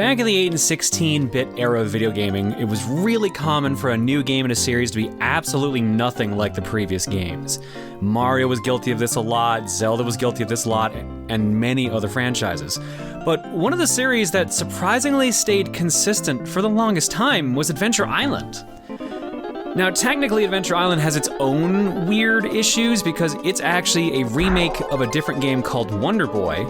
Back in the 8 and 16-bit era of video gaming, it was really common for a new game in a series to be absolutely nothing like the previous games. Mario was guilty of this a lot, Zelda was guilty of this a lot, and many other franchises. But one of the series that surprisingly stayed consistent for the longest time was Adventure Island. Now, technically, Adventure Island has its own weird issues because it's actually a remake of a different game called Wonder Boy,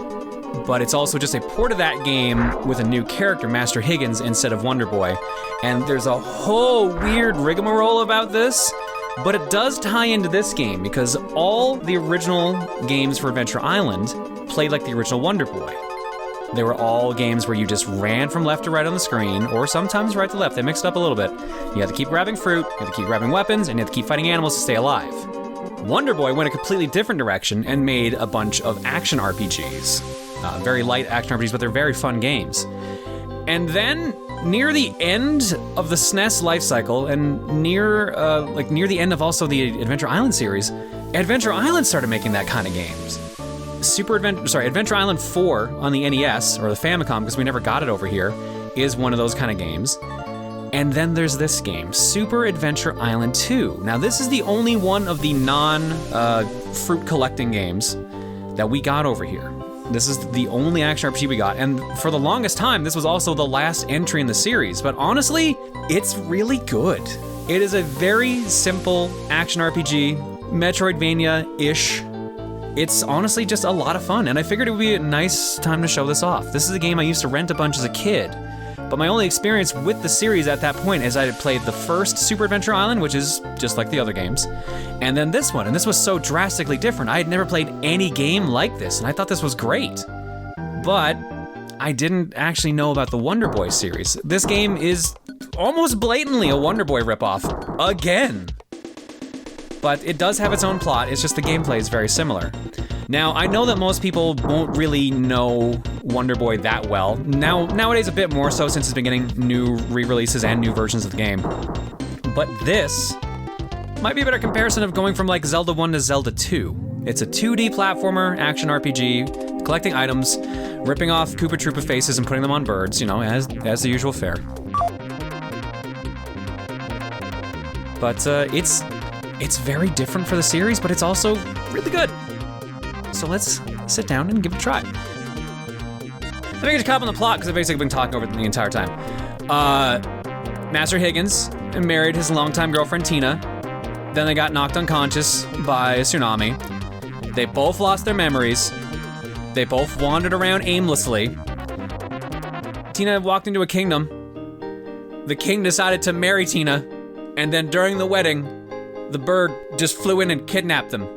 but it's also just a port of that game with a new character, Master Higgins, instead of Wonder Boy. And there's a whole weird rigmarole about this, but it does tie into this game because all the original games for Adventure Island played like the original Wonder Boy. They were all games where you just ran from left to right on the screen, or sometimes right to left. They mixed up a little bit. You had to keep grabbing fruit, you had to keep grabbing weapons, and you had to keep fighting animals to stay alive. Wonder Boy went a completely different direction and made a bunch of action RPGs. Very light action RPGs, but they're very fun games. And then, near the end of the SNES life cycle, and near the end of also the Adventure Island series, Adventure Island started making that kind of games. Adventure Island 4 on the NES, or the Famicom, because we never got it over here, is one of those kind of games. And then there's this game, Super Adventure Island 2. Now this is the only one of the non-fruit collecting games that we got over here. This is the only action RPG we got, and for the longest time, this was also the last entry in the series, but honestly, it's really good. It is a very simple action RPG, Metroidvania-ish. It's honestly just a lot of fun, and I figured it would be a nice time to show this off. This is a game I used to rent a bunch as a kid, but my only experience with the series at that point is I had played the first Super Adventure Island, which is just like the other games, and then this one, and this was so drastically different. I had never played any game like this, and I thought this was great. But I didn't actually know about the Wonder Boy series. This game is almost blatantly a Wonder Boy ripoff, again. But it does have its own plot, it's just the gameplay is very similar. Now, I know that most people won't really know Wonder Boy that well. Nowadays a bit more so since it's been getting new re-releases and new versions of the game. But this might be a better comparison of going from like Zelda 1 to Zelda 2. It's a 2D platformer, action RPG, collecting items, ripping off Koopa Troopa faces and putting them on birds, you know, as the usual fare. But it's very different for the series, but it's also really good. So let's sit down and give it a try. Let me get to cop on the plot, because I've basically been talking over it the entire time. Master Higgins married his longtime girlfriend, Tina. Then they got knocked unconscious by a tsunami. They both lost their memories. They both wandered around aimlessly. Tina walked into a kingdom. The king decided to marry Tina, and then during the wedding, the bird just flew in and kidnapped them.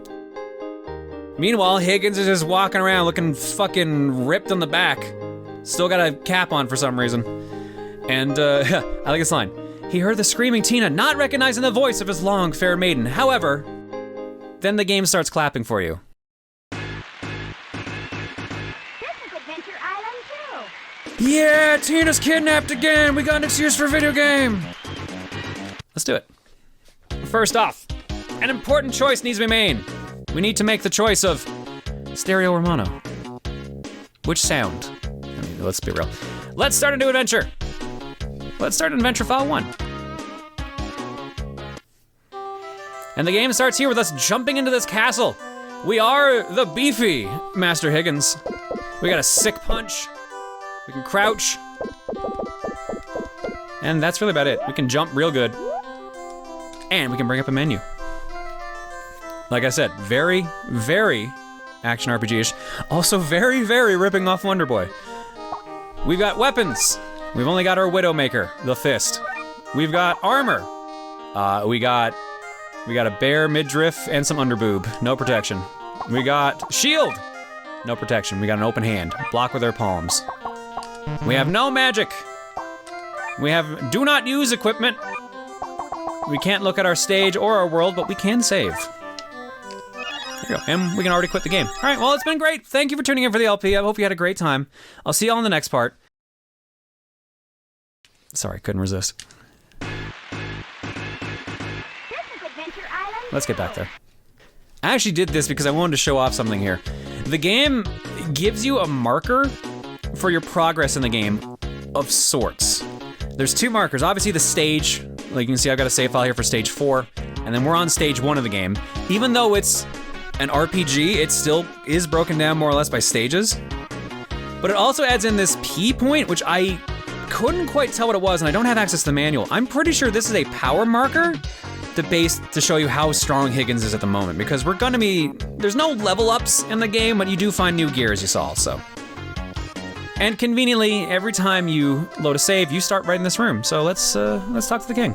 Meanwhile, Higgins is just walking around looking fucking ripped on the back. Still got a cap on for some reason. And, I like this line. He heard the screaming Tina, not recognizing the voice of his long, fair maiden. However, then the game starts clapping for you. This is Adventure Island 2. Yeah, Tina's kidnapped again. We got an excuse for a video game. Let's do it. First off, an important choice needs to be made. We need to make the choice of stereo or mono. Which sound? I mean, let's be real. Let's start a new adventure. Let's start an adventure file 1. And the game starts here with us jumping into this castle. We are the beefy Master Higgins. We got a sick punch. We can crouch. And that's really about it. We can jump real good. And we can bring up a menu. Like I said, very, very action RPG-ish. Also very, very ripping off Wonder Boy. We've got weapons. We've only got our Widowmaker, the fist. We've got armor. We got a bare midriff and some underboob. No protection. We got shield. No protection. We got an open hand. Block with our palms. We have no magic. We have do not use equipment. We can't look at our stage or our world, but we can save. There you go, and we can already quit the game. All right, well, it's been great. Thank you for tuning in for the LP. I hope you had a great time. I'll see y'all in the next part. Sorry, couldn't resist. This is Adventure Island 2. Let's get back there. I actually did this because I wanted to show off something here. The game gives you a marker for your progress in the game of sorts. There's 2 markers. Obviously the stage, like you can see I've got a save file here for stage 4, and then we're on stage 1 of the game. Even though it's an RPG, it still is broken down more or less by stages. But it also adds in this P point, which I couldn't quite tell what it was, and I don't have access to the manual. I'm pretty sure this is a power marker to show you how strong Higgins is at the moment, because there's no level ups in the game, but you do find new gear as you saw, so. And conveniently, every time you load a save, you start right in this room. So let's talk to the king.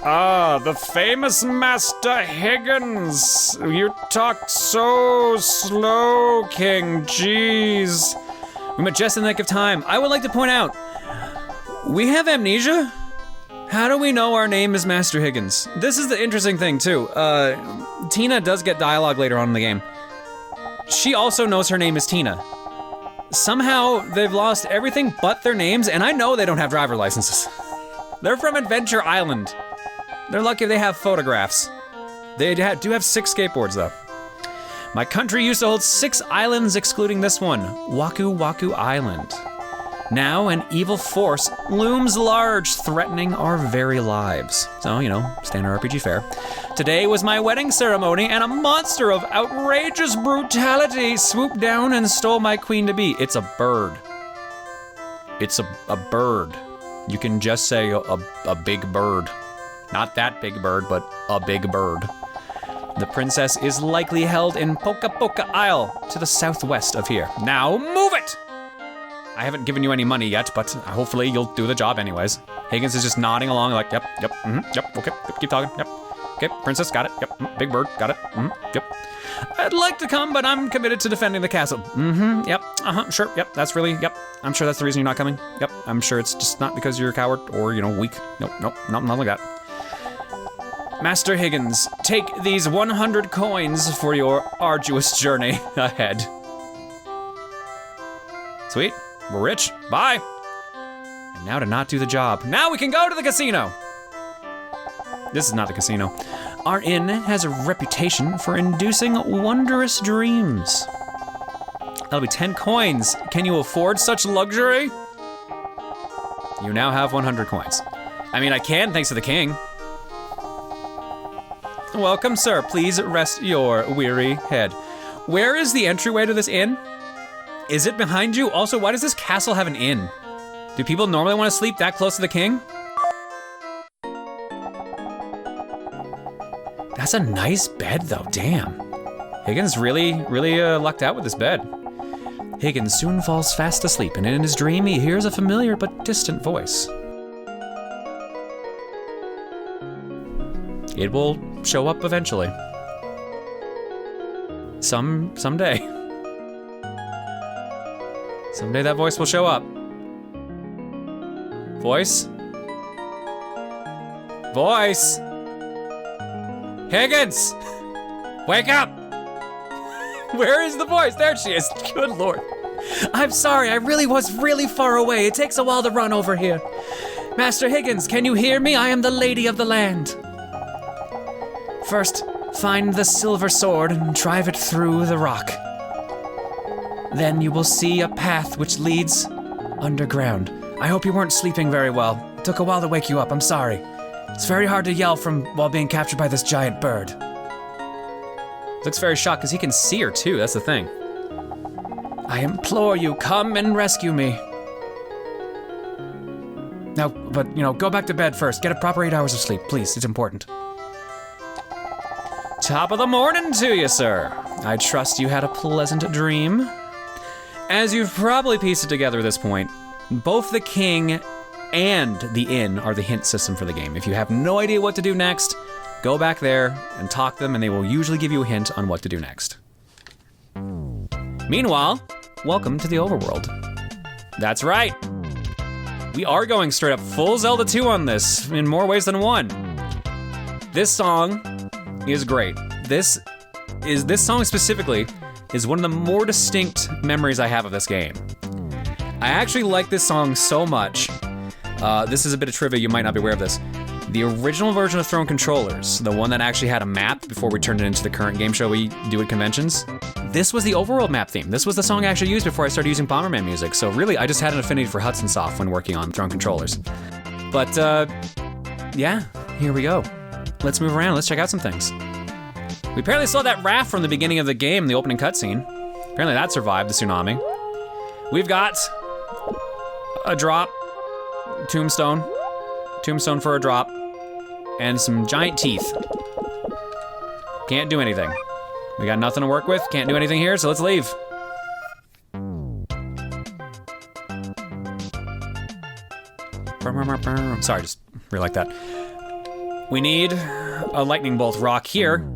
Ah, the famous Master Higgins. You talk so slow, King, jeez. We met just in the nick of time. I would like to point out, we have amnesia? How do we know our name is Master Higgins? This is the interesting thing too. Tina does get dialogue later on in the game. She also knows her name is Tina. Somehow they've lost everything but their names, and I know they don't have driver licenses. They're from Adventure Island. They're lucky they have photographs. They do have 6 skateboards though. My country used to hold 6 islands excluding this one, Waku Waku Island. Now an evil force looms large, threatening our very lives. So, you know, standard RPG fare. Today was my wedding ceremony, and a monster of outrageous brutality swooped down and stole my queen-to-be. It's a bird. It's a bird. You can just say a big bird. Not that big bird, but a big bird. The princess is likely held in Poka Poka Isle to the southwest of here. Now move it! I haven't given you any money yet, but hopefully you'll do the job anyways. Higgins is just nodding along like, yep, okay, yep, keep talking, yep. Okay, princess, got it, yep, big bird, got it, yep. I'd like to come, but I'm committed to defending the castle. Yep, sure, yep, that's really, yep. I'm sure that's the reason you're not coming. Yep, I'm sure it's just not because you're a coward or, you know, weak. Nope, nothing like that. Master Higgins, take these 100 coins for your arduous journey ahead. Sweet. We're rich. Bye. And now to not do the job. Now we can go to the casino. This is not the casino. Our inn has a reputation for inducing wondrous dreams. That'll be 10 coins. Can you afford such luxury? You now have 100 coins. I mean, I can, thanks to the king. Welcome, sir. Please rest your weary head. Where is the entryway to this inn? Is it behind you? Also, why does this castle have an inn? Do people normally want to sleep that close to the king? That's a nice bed though, damn. Higgins really lucked out with this bed. Higgins soon falls fast asleep, and in his dream he hears a familiar but distant voice. It will show up eventually. Someday. Someday that voice will show up. Voice? Voice! Higgins! Wake up! Where is the voice? There she is. Good lord. I'm sorry, I was really far away. It takes a while to run over here. Master Higgins, can you hear me? I am the lady of the land. First, find the silver sword and drive it through the rock. Then you will see a path which leads underground. I hope you weren't sleeping very well. It took a while to wake you up, I'm sorry. It's very hard to yell while being captured by this giant bird. Looks very shocked because he can see her too, that's the thing. I implore you, come and rescue me. Now, but, you know, go back to bed first. Get a proper 8 hours of sleep, please, it's important. Top of the morning to you, sir. I trust you had a pleasant dream. As you've probably pieced it together at this point, both the king and the inn are the hint system for the game. If you have no idea what to do next, go back there and talk to them, and they will usually give you a hint on what to do next. Meanwhile, welcome to the overworld. That's right. We are going straight up full Zelda 2 on this, in more ways than one. This song is great. This song specifically is one of the more distinct memories I have of this game. I actually like this song so much. This is a bit of trivia, you might not be aware of this. The original version of Throne controllers, the one that actually had a map before we turned it into the current game show we do at conventions, this was the overworld map theme. This was the song I actually used before I started using Bomberman music. So really, I just had an affinity for Hudson Soft when working on drone controllers. But yeah, here we go. Let's move around, let's check out some things. We apparently saw that raft from the beginning of the game, the opening cutscene. Apparently that survived the tsunami. We've got a drop, tombstone for a drop, and some giant teeth. Can't do anything. We got nothing to work with, can't do anything here, so let's leave. Sorry, just really like that. We need a lightning bolt rock here.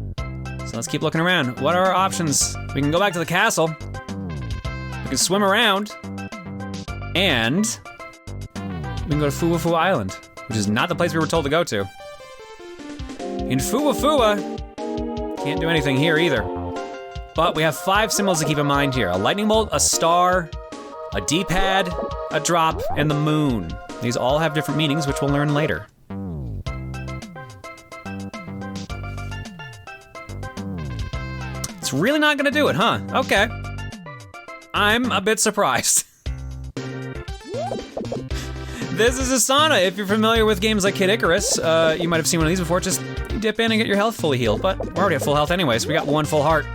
So let's keep looking around. What are our options? We can go back to the castle. We can swim around. And we can go to Fuwa Island, which is not the place we were told to go to. In Fuwa, can't do anything here either. But we have 5 symbols to keep in mind here. A lightning bolt, a star, a D-pad, a drop, and the moon. These all have different meanings, which we'll learn later. It's really not gonna do it, huh? Okay. I'm a bit surprised. This is Asana. If you're familiar with games like Kid Icarus, you might have seen one of these before. Just dip in and get your health fully healed, but we're already at full health anyway, so we got 1 full heart,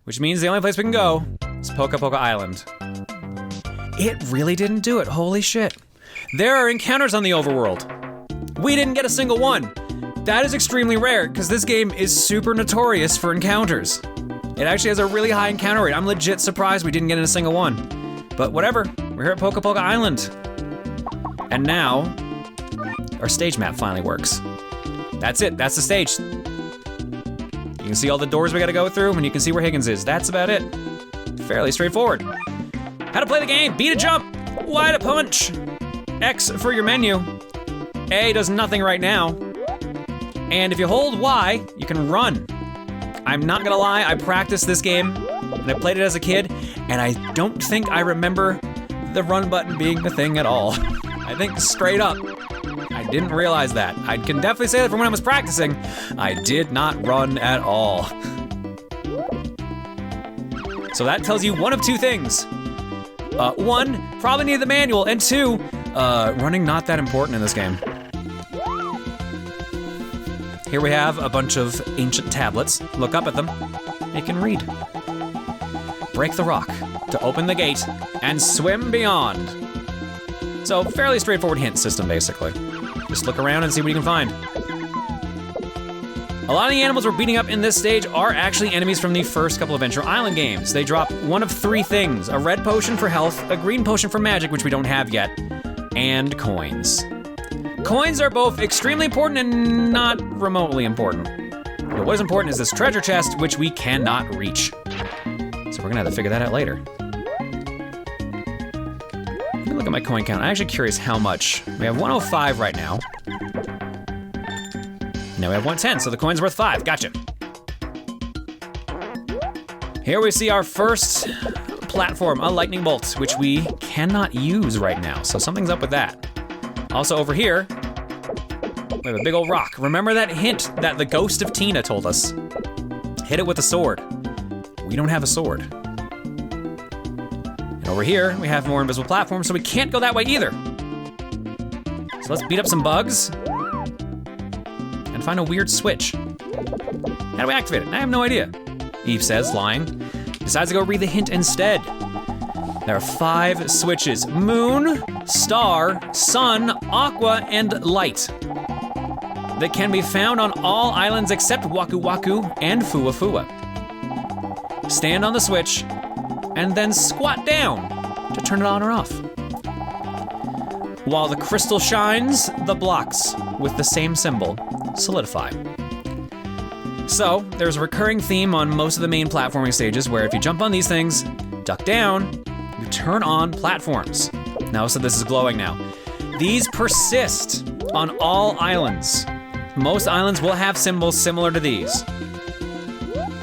which means the only place we can go is Poka Poka Island. It really didn't do it, holy shit. There are encounters on the overworld. We didn't get a single one. That is extremely rare, because this game is super notorious for encounters. It actually has a really high encounter rate. I'm legit surprised we didn't get in a single one. But whatever, we're here at Poka Poka Island. And now, our stage map finally works. That's it, that's the stage. You can see all the doors we gotta go through, and you can see where Higgins is. That's about it. Fairly straightforward. How to play the game: B to jump, Y to punch, X for your menu. A does nothing right now. And if you hold Y, you can run. I'm not gonna lie, I practiced this game, and I played it as a kid, and I don't think I remember the run button being a thing at all. I think straight up, I didn't realize that. I can definitely say that from when I was practicing, I did not run at all. So that tells you one of 2 things. 1, probably need the manual, and 2, running not that important in this game. Here we have a bunch of ancient tablets. Look up at them, you can read. Break the rock to open the gate and swim beyond. So fairly straightforward hint system, basically. Just look around and see what you can find. A lot of the animals we're beating up in this stage are actually enemies from the first couple Adventure Island games. They drop one of 3 things: a red potion for health, a green potion for magic, which we don't have yet, and coins. Coins are both extremely important and not remotely important. But what is important is this treasure chest, which we cannot reach. So we're gonna have to figure that out later. Let me look at my coin count. I'm actually curious how much. We have 105 right now. Now we have 110, so the coin's worth 5, gotcha. Here we see our first platform, a lightning bolt, which we cannot use right now, so something's up with that. Also over here, we have a big old rock. Remember that hint that the ghost of Tina told us? Hit it with a sword. We don't have a sword. And over here, we have more invisible platforms, so we can't go that way either. So let's beat up some bugs and find a weird switch. How do we activate it? I have no idea. Eve says, lying. Decides to go read the hint instead. There are 5 switches: moon, star, sun, aqua, and light, that can be found on all islands except Waku Waku and Fuwa Fuwa. Stand on the switch and then squat down to turn it on or off. While the crystal shines, the blocks with the same symbol solidify. So there's a recurring theme on most of the main platforming stages where if you jump on these things, duck down, you turn on platforms. Now, so this is glowing now. These persist on all islands. Most islands will have symbols similar to these.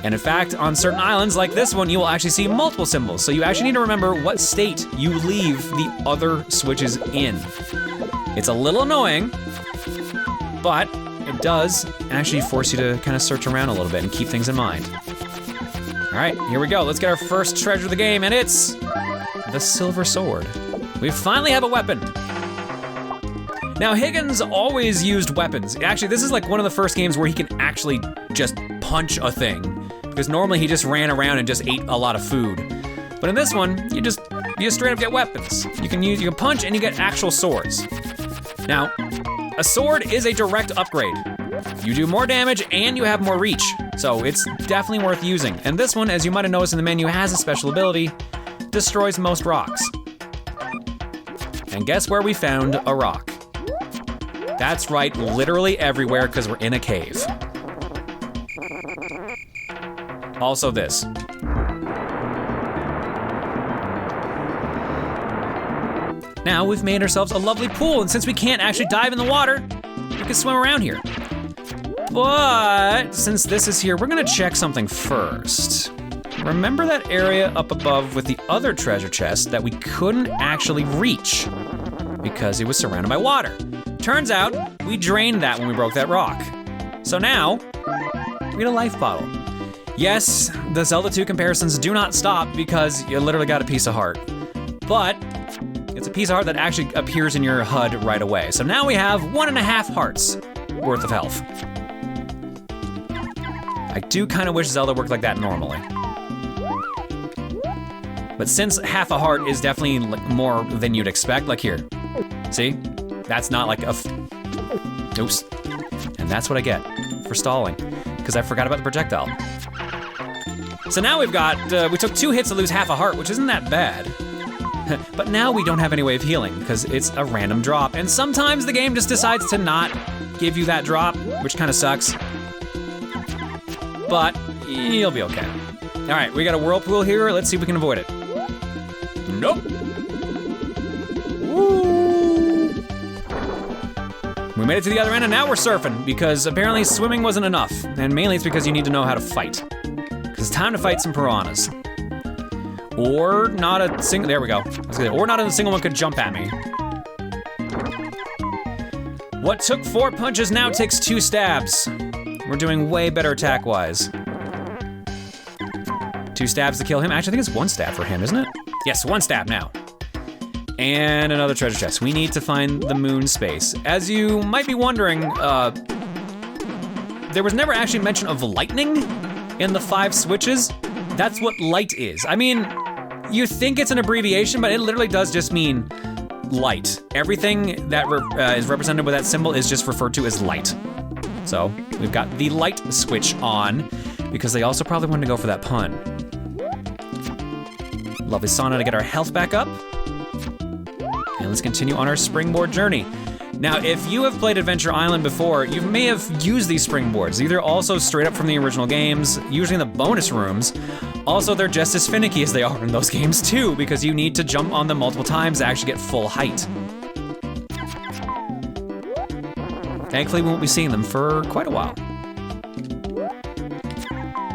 And in fact, on certain islands like this one, you will actually see multiple symbols. So you actually need to remember what state you leave the other switches in. It's a little annoying, but it does actually force you to kind of search around a little bit and keep things in mind. All right, here we go. Let's get our first treasure of the game, and it's the silver sword. We finally have a weapon. Now, Higgins always used weapons. Actually, this is like one of the first games where he can actually just punch a thing, because normally he just ran around and just ate a lot of food. But in this one, you just straight up get weapons. You can punch and you get actual swords. Now, a sword is a direct upgrade. You do more damage and you have more reach, so it's definitely worth using. And this one, as you might have noticed in the menu, has a special ability, destroys most rocks. And guess where we found a rock? That's right, literally everywhere, because we're in a cave. Also this. Now we've made ourselves a lovely pool, and since we can't actually dive in the water, we can swim around here. But since this is here, we're gonna check something first. Remember that area up above with the other treasure chest that we couldn't actually reach because it was surrounded by water? Turns out we drained that when we broke that rock. So now we get a life bottle. Yes, the Zelda 2 comparisons do not stop because you literally got a piece of heart. But it's a piece of heart that actually appears in your HUD right away. So now we have 1.5 hearts worth of health. I do kind of wish Zelda worked like that normally. But since half a heart is definitely more than you'd expect, like here, see? That's not like a, oops. And that's what I get for stalling, because I forgot about the projectile. So now we've got, we took 2 hits to lose half a heart, which isn't that bad. But now we don't have any way of healing because it's a random drop. And sometimes the game just decides to not give you that drop, which kind of sucks. But you'll be okay. All right, we got a whirlpool here. Let's see if we can avoid it. Nope. Woo. We made it to the other end and now we're surfing because apparently swimming wasn't enough. And mainly it's because you need to know how to fight. Because it's time to fight some piranhas. Or not a single, there we go. Or not a single one could jump at me. What took 4 punches now takes 2 stabs. We're doing way better attack-wise. 2 stabs to kill him. Actually, I think it's 1 stab for him, isn't it? Yes, 1 stab now. And another treasure chest. We need to find the moon space. As you might be wondering, there was never actually mention of lightning in the 5 switches. That's what light is. I mean, you think it's an abbreviation, but it literally does just mean light. Everything that is represented with that symbol is just referred to as light. So we've got the light switch on because they also probably wanted to go for that pun. Lovely sauna to get our health back up. And let's continue on our springboard journey. Now, if you have played Adventure Island before, you may have used these springboards. These are also straight up from the original games, usually in the bonus rooms. Also, they're just as finicky as they are in those games too, because you need to jump on them multiple times to actually get full height. Thankfully, we won't be seeing them for quite a while.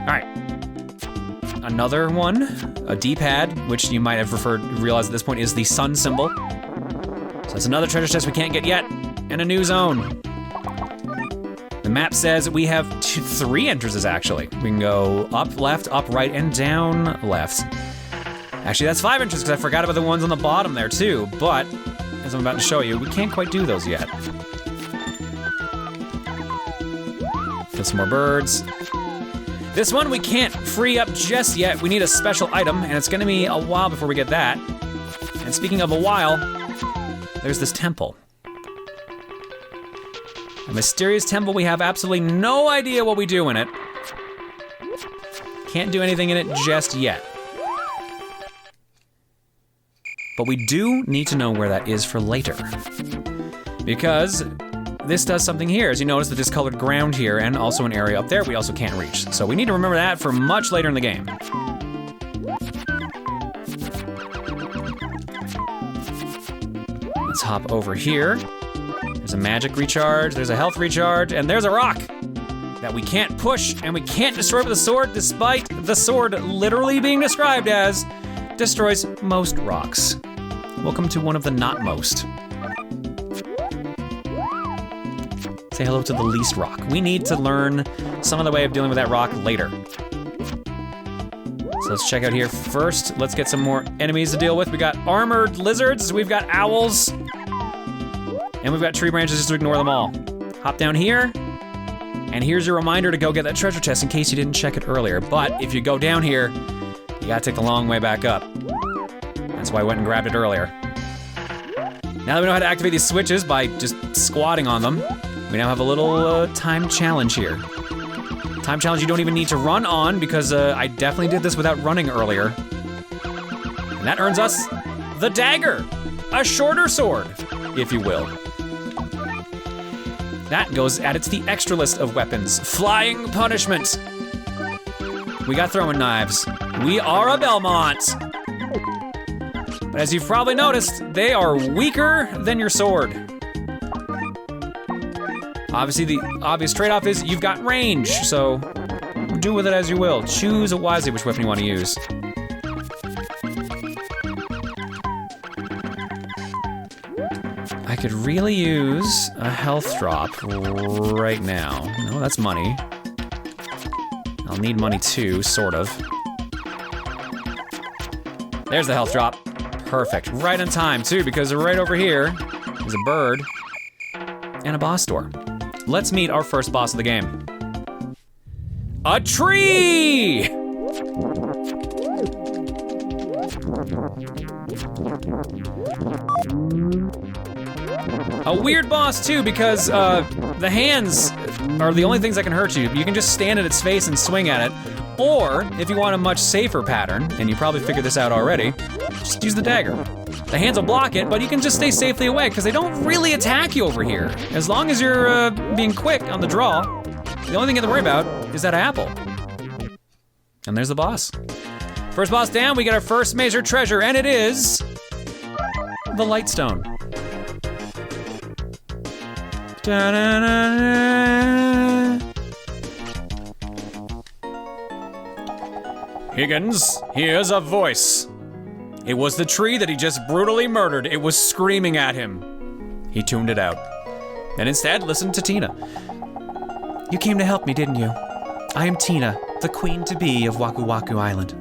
All right. Another one, a D-pad, which you might have realized at this point is the sun symbol. So that's another treasure chest we can't get yet, and a new zone. The map says we have 3 entrances actually. We can go up, left, up, right, and down, left. Actually, that's 5 entrances because I forgot about the ones on the bottom there too, but as I'm about to show you, we can't quite do those yet. Kill some more birds. This one we can't free up just yet. We need a special item, and it's gonna be a while before we get that. And speaking of a while, there's this temple. A mysterious temple, we have absolutely no idea what we do in it. Can't do anything in it just yet. But we do need to know where that is for later. Because this does something here. As you notice, the discolored ground here and also an area up there we also can't reach. So we need to remember that for much later in the game. Let's hop over here. There's a magic recharge, there's a health recharge, and there's a rock that we can't push and we can't destroy with a sword, despite the sword literally being described as destroys most rocks. Welcome to one of the not most. Say hello to the least rock. We need to learn some of the way of dealing with that rock later. So let's check out here first. Let's get some more enemies to deal with. We got armored lizards, we've got owls, and we've got tree branches just to ignore them all. Hop down here, and here's your reminder to go get that treasure chest in case you didn't check it earlier. But if you go down here, you gotta take the long way back up. That's why I went and grabbed it earlier. Now that we know how to activate these switches by just squatting on them, we now have a little time challenge here. Time challenge you don't even need to run on because I definitely did this without running earlier. And that earns us the dagger, a shorter sword, if you will. That goes added to the extra list of weapons. Flying punishment. We got throwing knives. We are a Belmont. But as you've probably noticed, they are weaker than your sword. Obviously, the obvious trade-off is you've got range, so do with it as you will. Choose wisely which weapon you want to use. I could really use a health drop right now. No, that's money. I'll need money too, sort of. There's the health drop. Perfect. Right in time too, because right over here is a bird and a boss door. Let's meet our first boss of the game. A tree! A weird boss too, because the hands are the only things that can hurt you. You can just stand at its face and swing at it. Or, if you want a much safer pattern, and you probably figured this out already, just use the dagger. The hands will block it, but you can just stay safely away, because they don't really attack you over here. As long as you're being quick on the draw, the only thing you have to worry about is that apple. And there's the boss. First boss down, we get our first major treasure, and it is the light stone. Da-da-da-da. Higgins, here's a voice. It was the tree that he just brutally murdered. It was screaming at him. He tuned it out. And instead, listened to Tina. You came to help me, didn't you? I am Tina, the queen-to-be of Waku Waku Island.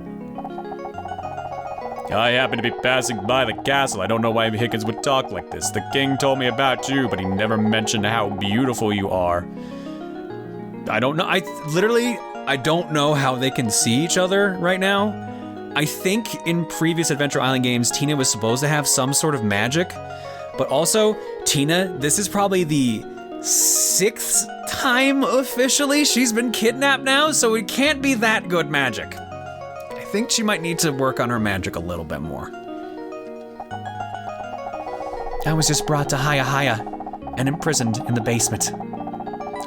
I happen to be passing by the castle. I don't know why Higgins would talk like this. The king told me about you, but he never mentioned how beautiful you are. I don't know, I don't know how they can see each other right now. I think in previous Adventure Island games, Tina was supposed to have some sort of magic, but also, Tina, this is probably the 6th time officially she's been kidnapped now, so it can't be that good magic. I think she might need to work on her magic a little bit more. I was just brought to Haya Haya and imprisoned in the basement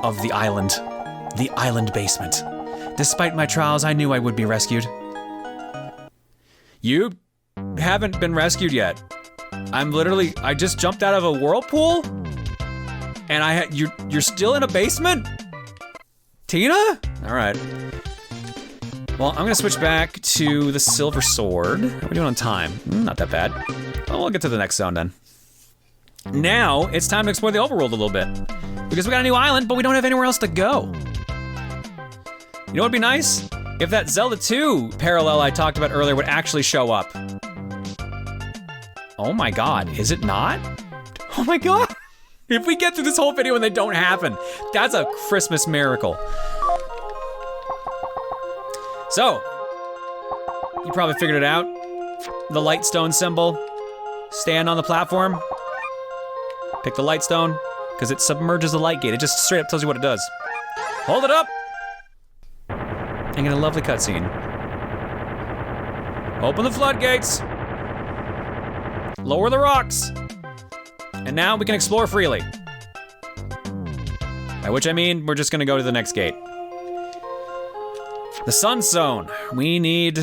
of the island basement. Despite my trials, I knew I would be rescued. You haven't been rescued yet. I just jumped out of a whirlpool, and you're still in a basement? Tina? All right. Well, I'm gonna switch back to the silver sword. How are we doing on time? Not that bad. Well, we'll get to the next zone then. Now, it's time to explore the overworld a little bit. Because we got a new island, but we don't have anywhere else to go. You know what'd be nice? If that Zelda 2 parallel I talked about earlier would actually show up. Oh my god, is it not? Oh my god! If we get through this whole video and they don't happen, that's a Christmas miracle. So, you probably figured it out. The light stone symbol. Stand on the platform. Pick the light stone, because it submerges the light gate. It just straight up tells you what it does. Hold it up! And get a lovely cutscene. Open the floodgates. Lower the rocks. And now we can explore freely. By which I mean, we're just gonna go to the next gate. The Sun Zone. We need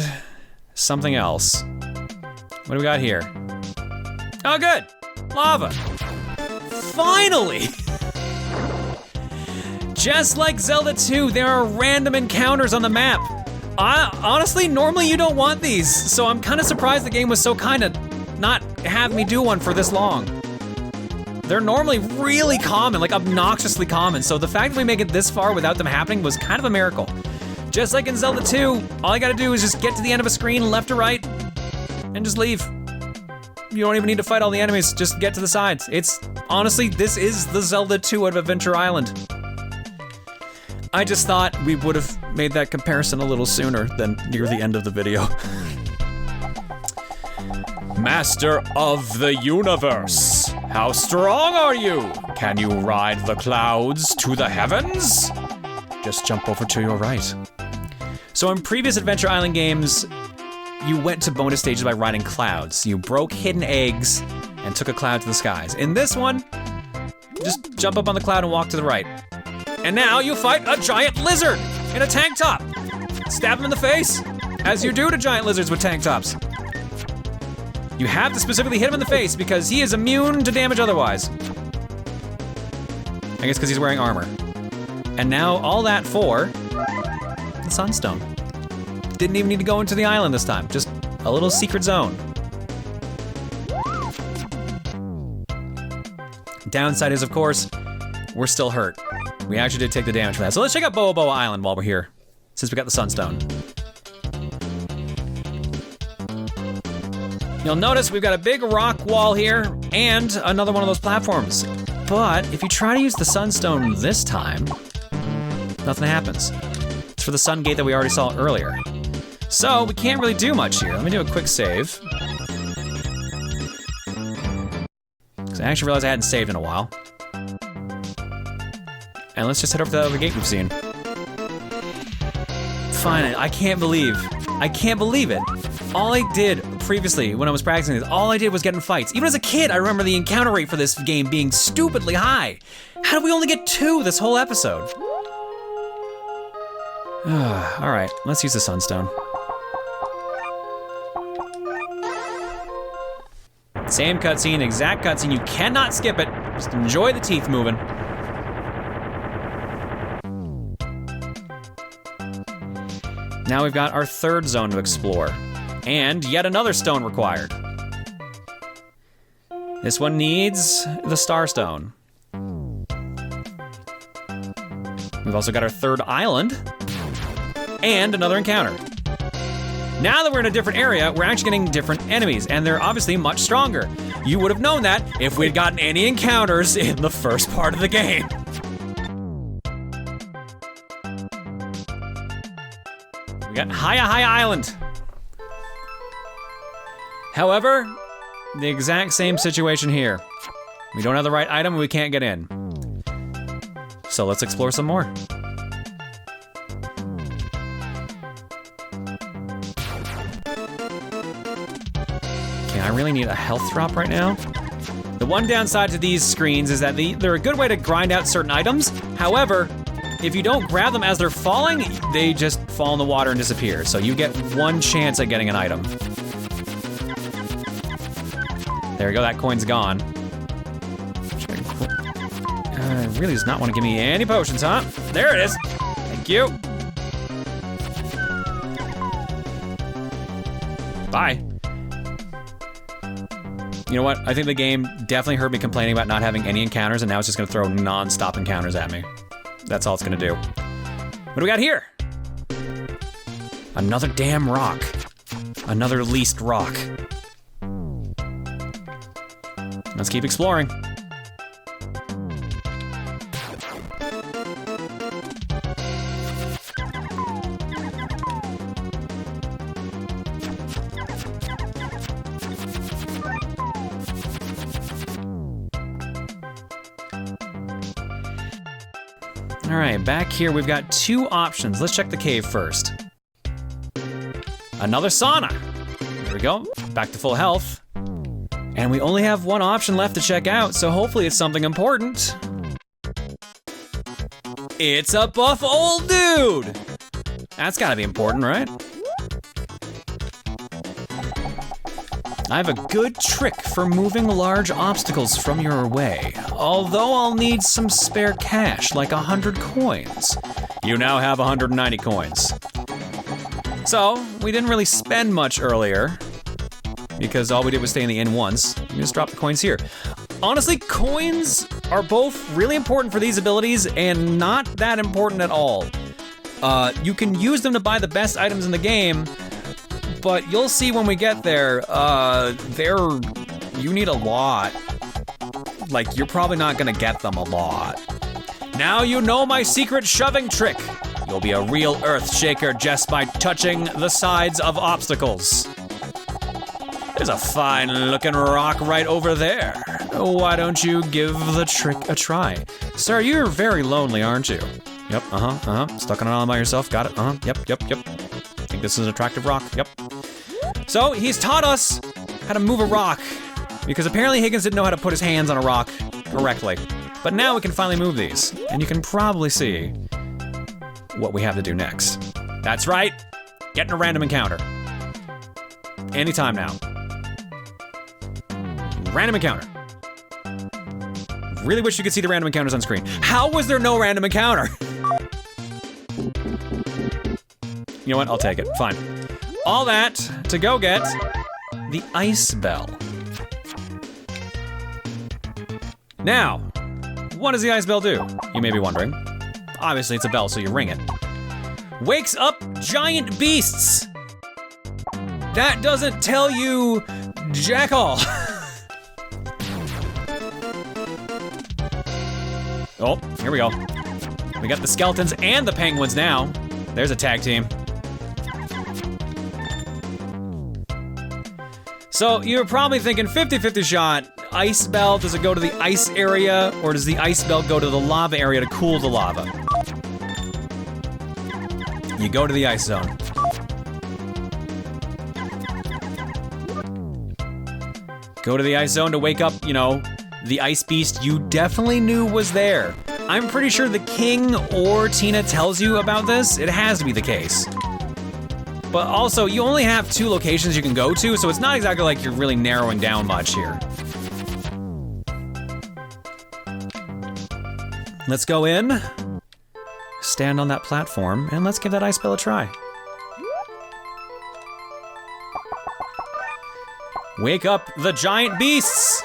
something else. What do we got here? Oh, good. Lava. Finally! Just like Zelda 2, there are random encounters on the map. Honestly, normally you don't want these, so I'm kind of surprised the game was so kind of not have me do one for this long. They're normally really common, like obnoxiously common, so the fact that we make it this far without them happening was kind of a miracle. Just like in Zelda 2, all I gotta do is just get to the end of a screen, left or right, and just leave. You don't even need to fight all the enemies, just get to the sides. Honestly, this is the Zelda 2 of Adventure Island. I just thought we would have made that comparison a little sooner than near the end of the video. Master of the universe, how strong are you? Can you ride the clouds to the heavens? Just jump over to your right. So in previous Adventure Island games, you went to bonus stages by riding clouds. You broke hidden eggs and took a cloud to the skies. In this one, just jump up on the cloud and walk to the right. And now you fight a giant lizard in a tank top. Stab him in the face, as you do to giant lizards with tank tops. You have to specifically hit him in the face because he is immune to damage otherwise. I guess because he's wearing armor. And now all that for the Sunstone. Didn't even need to go into the island this time, just a little secret zone. Downside is, of course, we're still hurt. We actually did take the damage for that. So let's check out Boa Boa Island while we're here, since we got the Sunstone. You'll notice we've got a big rock wall here and another one of those platforms. But if you try to use the Sunstone this time, nothing happens. It's for the Sun Gate that we already saw earlier. So we can't really do much here. Let me do a quick save. Because I actually realized I hadn't saved in a while. And let's just head over to the other gate we've seen. Fine, I can't believe it. All I did previously when I was practicing this, all I did was get in fights. Even as a kid, I remember the encounter rate for this game being stupidly high. How did we only get 2 this whole episode? All right, let's use the Sunstone. Same cutscene, exact cutscene. You cannot skip it. Just enjoy the teeth moving. Now we've got our 3rd zone to explore. And yet another stone required. This one needs the Star Stone. We've also got our 3rd island. And another encounter. Now that we're in a different area, we're actually getting different enemies, and they're obviously much stronger. You would have known that if we'd gotten any encounters in the first part of the game. We got Haya Island. However, the exact same situation here. We don't have the right item and we can't get in. So let's explore some more. Okay, I really need a health drop right now. The one downside to these screens is that they're a good way to grind out certain items. However, if you don't grab them as they're falling, they just fall in the water and disappear. So you get 1 chance at getting an item. There we go, that coin's gone. Really does not want to give me any potions, huh? There it is. Thank you. Bye. You know what? I think the game definitely heard me complaining about not having any encounters, and now it's just gonna throw non-stop encounters at me. That's all it's gonna do. What do we got here? Another damn rock. Another least rock. Let's keep exploring. All right, back here we've got 2 options. Let's check the cave first. Another sauna. There we go, back to full health. And we only have 1 option left to check out, so hopefully it's something important. It's a buff old dude! That's gotta be important, right? I have a good trick for moving large obstacles from your way, although I'll need some spare cash, like 100 coins. You now have 190 coins. So, we didn't really spend much earlier, because all we did was stay in the inn once. We just dropped the coins here. Honestly, coins are both really important for these abilities and not that important at all. You can use them to buy the best items in the game, but you'll see when we get there, you need a lot. Like, you're probably not gonna get them a lot. Now you know my secret shoving trick. You'll be a real earth shaker just by touching the sides of obstacles. There's a fine looking rock right over there. Why don't you give the trick a try? Sir, you're very lonely, aren't you? Yep, stuck on an island by yourself, got it, yep. Think this is an attractive rock, yep. So, he's taught us how to move a rock, because apparently Higgins didn't know how to put his hands on a rock correctly. But now we can finally move these, and you can probably see what we have to do next. That's right, get in a random encounter. Anytime now. Random encounter. Really wish you could see the random encounters on screen. How was there no random encounter? You know what, I'll take it, fine. All that to go get the ice bell. Now, what does the ice bell do? You may be wondering. Obviously it's a bell, so you ring it. Wakes up giant beasts. That doesn't tell you jack all. Oh, here we go. We got the skeletons and the penguins now. There's a tag team. So you're probably thinking 50-50 shot, ice bell, does it go to the ice area or does the ice bell go to the lava area to cool the lava? You go to the ice zone. Go to the ice zone to wake up, you know, the ice beast you definitely knew was there. I'm pretty sure the king or Tina tells you about this. It has to be the case. But also, you only have 2 locations you can go to, so it's not exactly like you're really narrowing down much here. Let's go in, stand on that platform, and let's give that ice bell a try. Wake up the giant beasts!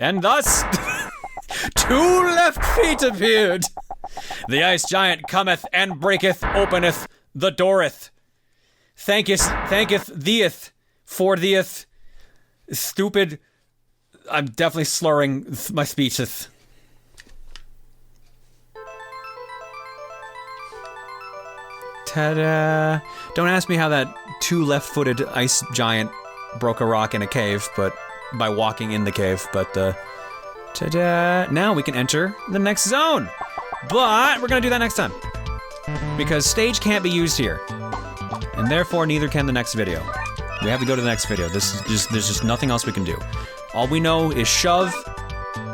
And thus, 2 left feet appeared. The ice giant cometh and breaketh, openeth the dooreth. Thanketh theeth, for theeth, stupid. I'm definitely slurring my speecheth. Ta-da. Don't ask me how that 2 left-footed ice giant broke a rock in a cave, but by walking in the cave, but ta-da. Now we can enter the next zone. But we're gonna do that next time. Because stage can't be used here. And therefore neither can the next video. We have to go to the next video. There's just nothing else we can do. All we know is shove,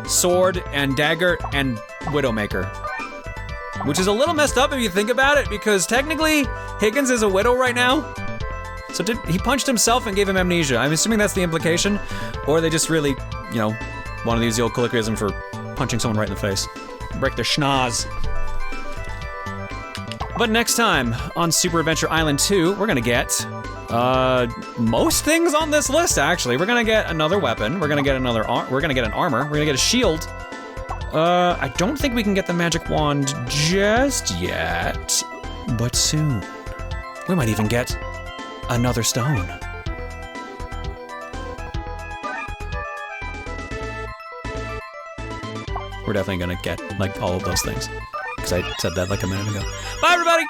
sword, and dagger, and Widowmaker. Which is a little messed up if you think about it, because technically, Higgins is a widow right now. So he punched himself and gave him amnesia. I'm assuming that's the implication. Or they just really, you know, want to use the old colloquialism for punching someone right in the face. Break their schnoz. But next time on Super Adventure Island 2, we're gonna get most things on this list, actually. We're gonna get another weapon, we're gonna get an armor, we're gonna get a shield. I don't think we can get the magic wand just yet, but soon. We might even get another stone. We're definitely gonna get, like, all of those things. Because I said that like a minute ago. Bye, everybody!